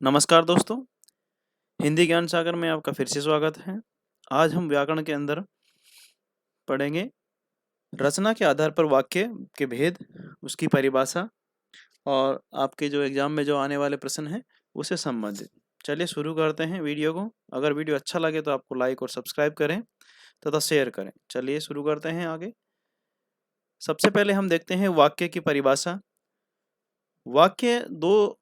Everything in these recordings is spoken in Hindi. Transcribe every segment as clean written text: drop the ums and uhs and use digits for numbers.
नमस्कार दोस्तों, हिंदी ज्ञान सागर में आपका फिर से स्वागत है। आज हम व्याकरण के अंदर पढ़ेंगे रचना के आधार पर वाक्य के भेद, उसकी परिभाषा और आपके जो एग्जाम में जो आने वाले प्रश्न हैं उससे संबंधित। चलिए शुरू करते हैं वीडियो को। अगर वीडियो अच्छा लगे तो आपको लाइक और सब्सक्राइब करें तथा शेयर करें। चलिए शुरू करते हैं आगे। सबसे पहले हम देखते हैं वाक्य की परिभाषा। वाक्य दो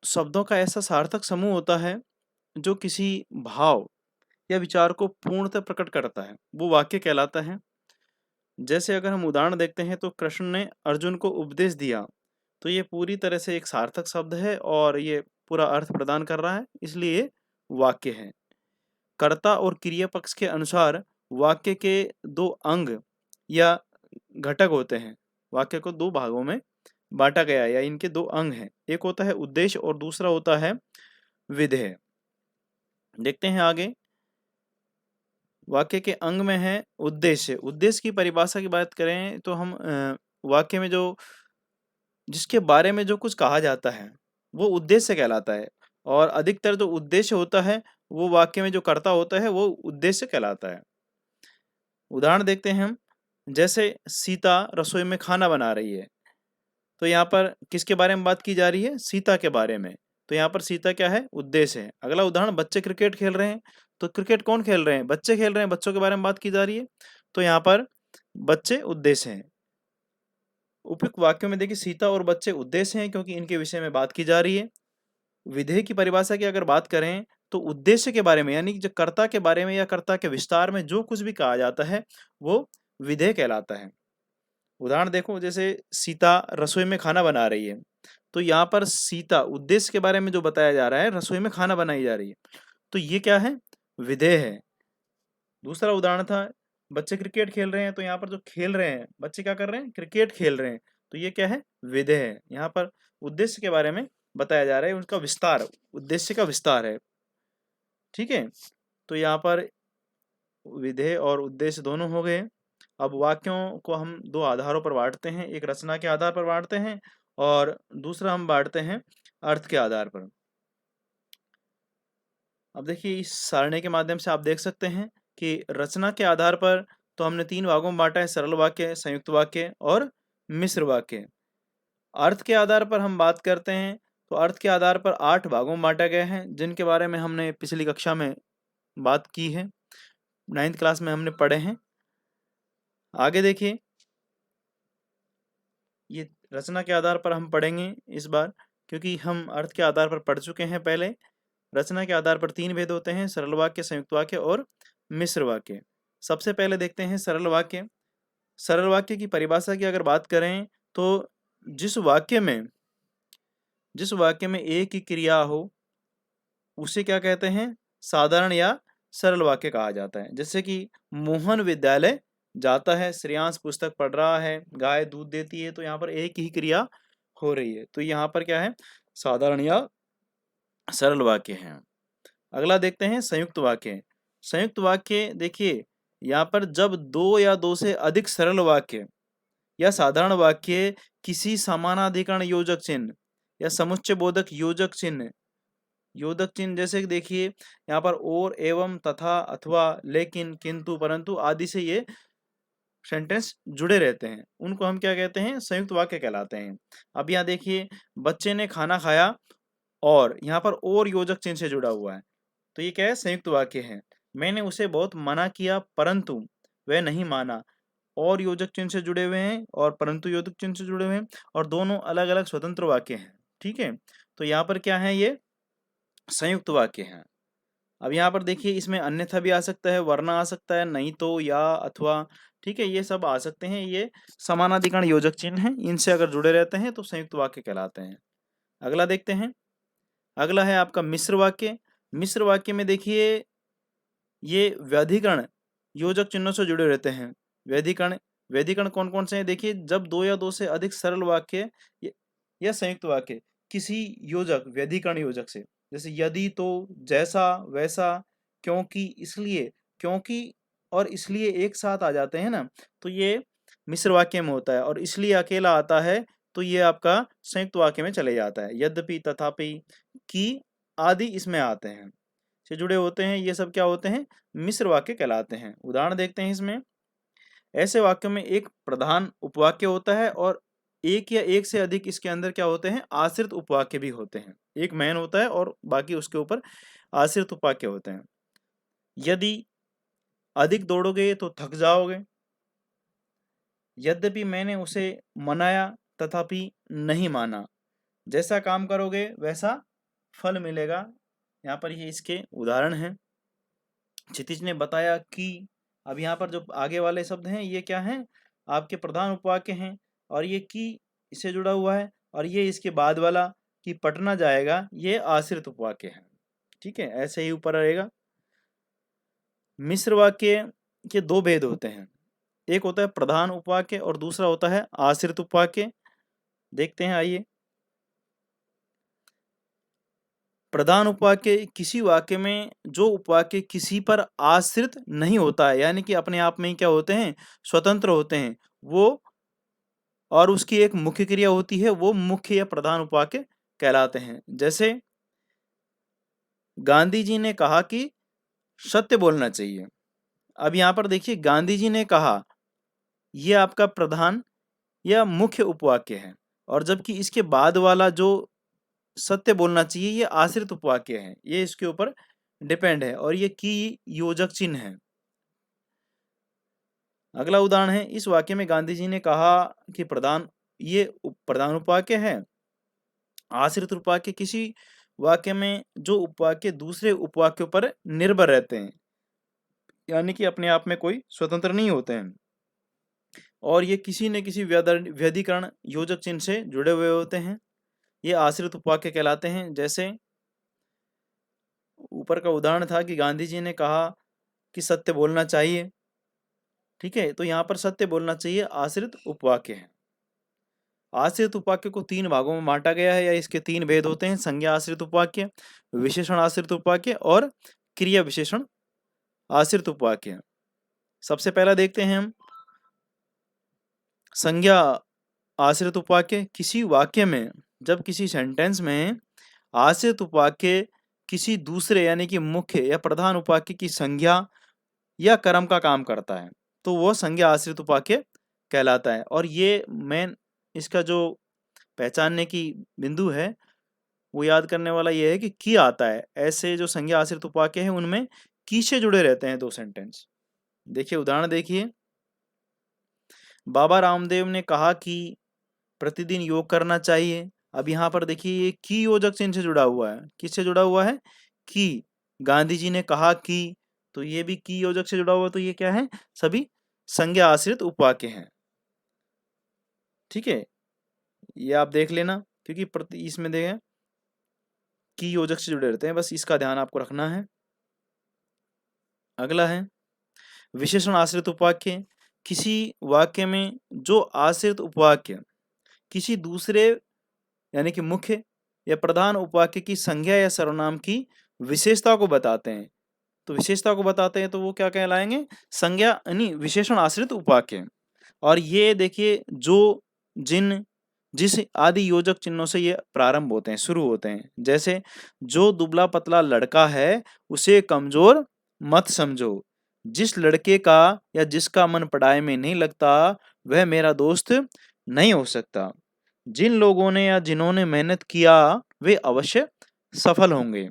शब्दों का ऐसा सार्थक समूह होता है जो किसी भाव या विचार को पूर्णतः प्रकट करता है, वो वाक्य कहलाता है। जैसे अगर हम उदाहरण देखते हैं तो कृष्ण ने अर्जुन को उपदेश दिया, तो ये पूरी तरह से एक सार्थक शब्द है और ये पूरा अर्थ प्रदान कर रहा है, इसलिए ये वाक्य है। कर्ता और क्रिया पक्ष के अनुसार वाक्य के दो अंग या घटक होते हैं। वाक्य को दो भागों में बांटा गया है या इनके दो अंग हैं। एक होता है उद्देश्य और दूसरा होता है विधेय। देखते हैं आगे। वाक्य के अंग में है उद्देश्य। उद्देश्य की परिभाषा की बात करें तो हम वाक्य में जो जिसके बारे में जो कुछ कहा जाता है वो उद्देश्य कहलाता है, और अधिकतर जो उद्देश्य होता है वो वाक्य में जो कर्ता होता है वो उद्देश्य कहलाता है। उदाहरण देखते हैं हम। जैसे सीता रसोई में खाना बना रही है, तो यहाँ पर किसके बारे में बात की जा रही है? सीता के बारे में। तो यहाँ पर सीता क्या है? उद्देश्य है। अगला उदाहरण, बच्चे क्रिकेट खेल रहे हैं, तो क्रिकेट कौन खेल रहे हैं? बच्चे खेल रहे हैं, बच्चों के बारे में बात की जा रही है, तो यहाँ पर बच्चे उद्देश्य हैं। उपयुक्त वाक्यों में देखिए सीता और बच्चे उद्देश्य हैं क्योंकि इनके विषय में बात की जा रही है। विधेय की परिभाषा की अगर बात करें तो उद्देश्य के बारे में यानी कि जो कर्ता के बारे में या कर्ता के विस्तार में जो कुछ भी कहा जाता है वो विधेय कहलाता है। उदाहरण देखो, जैसे सीता रसोई में खाना बना रही है, तो यहाँ पर सीता उद्देश्य के बारे में जो बताया जा रहा है, रसोई में खाना बनाई जा रही है, तो ये क्या है? विधेय है। दूसरा उदाहरण था, बच्चे क्रिकेट खेल रहे हैं, तो यहाँ पर जो खेल रहे हैं बच्चे क्या कर रहे हैं? क्रिकेट खेल रहे हैं, तो ये क्या है? विधेय है। यहाँ पर उद्देश्य के बारे में बताया जा रहा है, उनका विस्तार, उद्देश्य का विस्तार है। ठीक है, तो यहाँ पर विधेय और उद्देश्य दोनों हो गए। अब वाक्यों को हम दो आधारों पर बांटते हैं, एक रचना के आधार पर बांटते हैं और दूसरा हम बांटते हैं अर्थ के आधार पर। अब देखिए इस सारणी के माध्यम से आप देख सकते हैं कि रचना के आधार पर तो हमने तीन भागों में बांटा है, सरल वाक्य, संयुक्त वाक्य और मिश्र वाक्य। अर्थ के आधार पर हम बात करते हैं तो अर्थ के आधार पर 8 भागों में बांटा गया है, जिनके बारे में हमने पिछली कक्षा में बात की है, 9th क्लास में हमने पढ़े हैं। आगे देखिए, ये रचना के आधार पर हम पढ़ेंगे इस बार, क्योंकि हम अर्थ के आधार पर पढ़ चुके हैं पहले। रचना के आधार पर 3 भेद होते हैं, सरल वाक्य, संयुक्त वाक्य और मिश्र वाक्य। सबसे पहले देखते हैं सरल वाक्य। सरल वाक्य की परिभाषा की अगर बात करें तो जिस वाक्य में एक ही क्रिया हो उसे क्या कहते हैं? साधारण या सरल वाक्य कहा जाता है। जैसे कि मोहन विद्यालय जाता है, श्रेयांश पुस्तक पढ़ रहा है, गाय दूध देती है, तो यहाँ पर एक ही क्रिया हो रही है, तो यहाँ पर क्या है? साधारण या सरल वाक्य है। अगला देखते हैं संयुक्त वाक्य। संयुक्त वाक्य देखिए, यहाँ पर जब दो या दो से अधिक सरल वाक्य या साधारण वाक्य किसी समानाधिकरण योजक चिन्ह या समुच्चय बोधक योजक चिन्ह जैसे कि देखिए यहाँ पर और, एवं, तथा, अथवा, लेकिन, किंतु, परंतु आदि से ये सेंटेंस जुड़े रहते हैं, उनको हम क्या कहते हैं? संयुक्त वाक्य कहलाते हैं। अब यहाँ देखिए, बच्चे ने खाना खाया और यहाँ पर और योजक चिन्ह से जुड़ा हुआ है, तो ये क्या है? संयुक्त वाक्य है। मैंने उसे बहुत मना किया परंतु वह नहीं माना, और योजक चिन्ह से जुड़े हुए हैं और परंतु योजक चिन्ह से जुड़े हुए हैं, और दोनों अलग अलग स्वतंत्र वाक्य हैं। ठीक है, तो यहाँ पर क्या है? ये संयुक्त वाक्य हैं। अब यहाँ पर देखिए, इसमें अन्यथा भी आ सकता है, वरना आ सकता है, नहीं तो, या, अथवा, ठीक है, ये सब आ सकते हैं। ये समानाधिकरण योजक चिन्ह हैं, इनसे अगर जुड़े रहते हैं तो संयुक्त वाक्य कहलाते हैं। अगला देखते हैं। अगला है आपका मिश्र वाक्य। मिश्र वाक्य में देखिए, ये व्यधिकरण योजक चिन्हों से जुड़े रहते हैं। व्यधिकरण व्यधिकरण कौन कौन से हैं? देखिए, जब दो या दो से अधिक सरल वाक्य या संयुक्त वाक्य किसी योजक, व्यधिकरण योजक से, जैसे यदि, तो, जैसा, वैसा, क्योंकि, इसलिए, क्योंकि और इसलिए एक साथ आ जाते हैं ना, तो ये मिश्र वाक्य में होता है, और इसलिए अकेला आता है तो ये आपका संयुक्त वाक्य में चले जाता है। यद्यपि, तथापि, कि, आदि इसमें आते हैं, से जुड़े होते हैं, ये सब क्या होते हैं? मिश्र वाक्य कहलाते हैं। उदाहरण देखते हैं इसमें। ऐसे वाक्यों में एक प्रधान उपवाक्य होता है और एक या एक से अधिक इसके अंदर क्या होते हैं? आश्रित उपवाक्य भी होते हैं। एक मेन होता है और बाकी उसके ऊपर आश्रित उपवाक्य होते हैं। यदि अधिक दौड़ोगे तो थक जाओगे। यद्यपि मैंने उसे मनाया तथापि नहीं माना। जैसा काम करोगे वैसा फल मिलेगा। यहाँ पर ये इसके उदाहरण हैं। क्षितिज ने बताया कि, अब यहाँ पर जो आगे वाले शब्द हैं ये क्या हैं? आपके प्रधान उपवाक्य हैं और ये कि इससे जुड़ा हुआ है, और ये इसके बाद वाला कि पटना जाएगा ये आश्रित उपवाक्य है। ठीक है, ऐसे ही ऊपर रहेगा। मिश्र वाक्य के दो भेद होते हैं, एक होता है प्रधान उपवाक्य और दूसरा होता है आश्रित उपवाक्य। देखते हैं, आइए। प्रधान उपवाक्य किसी वाक्य में जो उपवाक्य किसी पर आश्रित नहीं होता है, यानी कि अपने आप में ही क्या होते हैं? स्वतंत्र होते हैं वो, और उसकी एक मुख्य क्रिया होती है, वो मुख्य या प्रधान उपवाक्य कहलाते हैं। जैसे गांधी जी ने कहा कि सत्य बोलना चाहिए। अब यहाँ पर देखिए, गांधी जी ने कहा, ये आपका प्रधान या मुख्य उपवाक्य है, और जबकि इसके बाद वाला जो सत्य बोलना चाहिए ये आश्रित उपवाक्य है। ये इसके ऊपर डिपेंड है, और ये की योजक चिन्ह है। अगला उदाहरण है, इस वाक्य में गांधी जी ने कहा कि प्रधान उपवाक्य है। आश्रित उपवाक्य किसी वाक्य में जो उपवाक्य दूसरे उपवाक्यों पर निर्भर रहते हैं, यानी कि अपने आप में कोई स्वतंत्र नहीं होते हैं, और ये किसी न किसी व्यधिकरण योजक चिन्ह से जुड़े हुए होते हैं, ये आश्रित उपवाक्य कहलाते हैं। जैसे ऊपर का उदाहरण था कि गांधी जी ने कहा कि सत्य बोलना चाहिए। ठीक है, तो यहाँ पर सत्य बोलना चाहिए आश्रित उपवाक्य है। आश्रित उपवाक्य को तीन भागों में बांटा गया है, या इसके तीन भेद होते हैं: संज्ञा आश्रित उपवाक्य, विशेषण आश्रित उपवाक्य और क्रिया विशेषण आश्रित उपवाक्य। सबसे पहला देखते हैं हम संज्ञा आश्रित उपवाक्य। किसी वाक्य में, जब किसी सेंटेंस में आश्रित उपवाक्य किसी दूसरे यानी कि मुख्य या प्रधान उपवाक्य की संज्ञा या क्रम का काम करता है, तो वो संज्ञा आश्रित उपवाक्य कहलाता है। और ये मेन इसका जो पहचानने की बिंदु है वो याद करने वाला ये है कि की आता है। ऐसे जो संज्ञा आश्रित उपवाक्य है उनमें की से जुड़े रहते हैं दो सेंटेंस। देखिए, उदाहरण देखिए। बाबा रामदेव ने कहा कि प्रतिदिन योग करना चाहिए। अब यहाँ पर देखिए, ये की योजक चिन्ह से जुड़ा हुआ है। किससे जुड़ा हुआ है? की। गांधी जी ने कहा कि, तो ये भी की योजक से जुड़ा हुआ, तो ये क्या है? सभी संज्ञा आश्रित उपवाक्य हैं। ठीक है, ये आप देख लेना, क्योंकि इसमें देखें की योजक से जुड़े रहते हैं, बस इसका ध्यान आपको रखना है। अगला है विशेषण आश्रित उपवाक्य। किसी वाक्य में जो आश्रित उपवाक्य किसी दूसरे यानी कि मुख्य या प्रधान उपवाक्य की संज्ञा या सर्वनाम की विशेषता को बताते हैं, तो विशेषता को बताते हैं तो वो क्या कहलाएंगे? संज्ञा यानी विशेषण आश्रित उपवाक्य। और ये देखिए, जिस आदि योजक चिन्हों से ये प्रारंभ होते हैं, शुरू होते हैं। जैसे, जो दुबला पतला लड़का है उसे कमजोर मत समझो। जिस लड़के का या जिसका मन पढ़ाई में नहीं लगता वह मेरा दोस्त नहीं हो सकता। जिन लोगों ने या जिन्होंने मेहनत किया वे अवश्य सफल होंगे।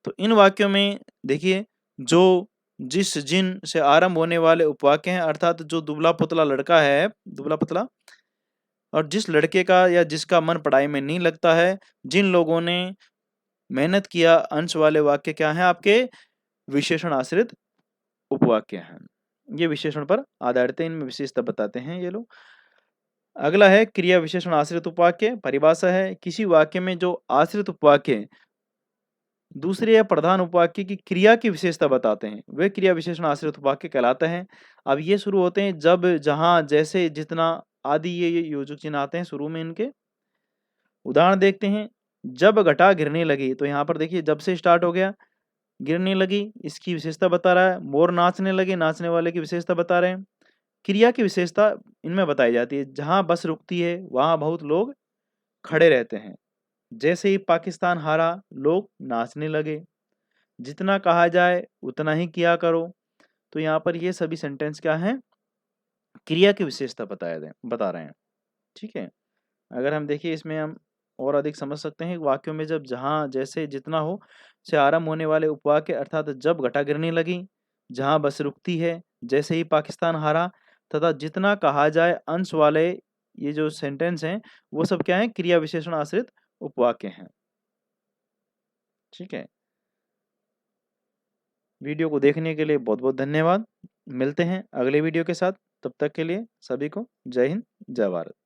तो इन वाक्यों में देखिए, जो जिस जिन से आरंभ होने वाले उपवाक्य हैं, अर्थात जो दुबला पतला लड़का है, दुबला पतला, और जिस लड़के का या जिसका मन पढ़ाई में नहीं लगता है, जिन लोगों ने मेहनत किया, अंश वाले वाक्य क्या हैं? आपके विशेषण आश्रित उपवाक्य हैं। ये विशेषण पर आधारित है, इनमें विशेषता बताते हैं ये लोग। अगला है क्रिया विशेषण आश्रित उपवाक्य। परिभाषा है, किसी वाक्य में जो आश्रित उपवाक्य दूसरे या प्रधान उपवाक्य की क्रिया की विशेषता बताते हैं, वे क्रिया विशेषण आश्रित उपवाक्य कहलाते हैं। अब ये शुरू होते हैं जब, जहां, जैसे, जितना आदि ये योजक चिन्ह आते हैं शुरू में इनके। उदाहरण देखते हैं। जब घटा गिरने लगी, तो यहाँ पर देखिए जब से स्टार्ट हो गया, गिरने लगी इसकी विशेषता बता रहा है। मोर नाचने लगे, नाचने वाले की विशेषता बता रहे हैं। क्रिया की विशेषता इनमें बताई जाती है। जहां बस रुकती है वहां बहुत लोग खड़े रहते हैं। जैसे ही पाकिस्तान हारा लोग नाचने लगे, जितना कहा जाए उतना ही किया करो। तो यहाँ पर ये सभी सेंटेंस क्या हैं, क्रिया की विशेषता बता रहे हैं। ठीक है, अगर हम देखिए इसमें हम और अधिक समझ सकते हैं वाक्यों में जब जहाँ जैसे जितना हो से आरंभ होने वाले उपवाक्य अर्थात जब घटा गिरने लगी, जहाँ बस रुकती है, जैसे ही पाकिस्तान हारा तथा जितना कहा जाए अंश वाले ये जो सेंटेंस हैं वो सब क्या है, क्रिया विशेषण आश्रित उपवाक्य हैं। ठीक है, वीडियो को देखने के लिए बहुत बहुत धन्यवाद। मिलते हैं अगले वीडियो के साथ, तब तक के लिए सभी को जय हिंद जय भारत।